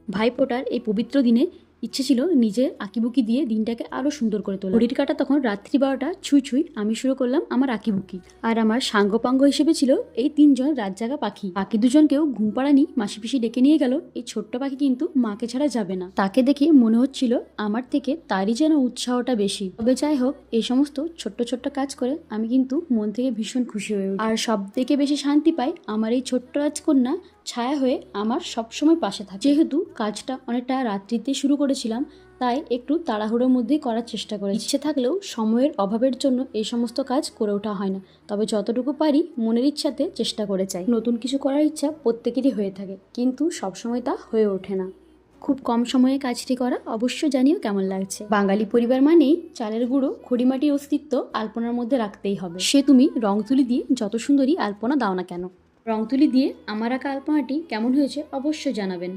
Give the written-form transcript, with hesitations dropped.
ভাইফোঁটার এই পবিত্র দিনে ইচ্ছে ছিল নিজের আঁকিবুকি দিয়ে দিনটাকে আরো সুন্দর করে তোলা। ঘড়ির কাঁটা তখন রাত্রি 12টা ছুঁই ছুঁই আমি শুরু করলাম আমার আঁকিবুকি। আর আমার সাঙ্গপাঙ্গ হিসেবে ছিল এই 3জন রাতজাগা পাখি। বাকি দুজনকেও ঘুম পাড়ানি মাসি পিসি ডেকে নিয়ে গেল। এই ছোট্ট পাখি কিন্তু মাকে ছাড়া যাবে না। তাকে দেখে মনে হচ্ছিল আমার থেকে তারই যেন উৎসাহটা বেশি। তবে যাই হোক, এই সমস্ত ছোট্ট ছোট্ট কাজ করে আমি কিন্তু মন থেকে ভীষণ খুশি হয়ে উঠি। আর সব থেকে বেশি শান্তি পাই আমার এই ছোট্ট রাজকন্যা ছায়া হয়ে আমার সবসময় পাশে থাকে। যেহেতু কাজটা অনেকটা রাত্রিতে শুরু করেছিলাম, তাই একটু তাড়াহুড়োর মধ্যেই করার চেষ্টা করি। ইচ্ছে থাকলেও সময়ের অভাবের জন্য এই সমস্ত কাজ করে ওঠা হয় না। তবে যতটুকু পারি মনের ইচ্ছাতে চেষ্টা করে চাই। নতুন কিছু করার ইচ্ছা প্রত্যেকেরই হয়ে থাকে, কিন্তু সবসময় তা হয়ে ওঠে না। খুব কম সময়ে কাজটি করা অবশ্যই জানিও কেমন লাগছে। বাঙালি পরিবার মানেই চালের গুঁড়ো, খড়িমাটির অস্তিত্ব আলপনার মধ্যে রাখতেই হবে। সে তুমি রং তুলি দিয়ে যত সুন্দরী আলপনা দাও না কেন। রং তুলি দিয়ে আমার আঁকা আলপনাটি কেমন হয়েছে অবশ্যই জানাবেন।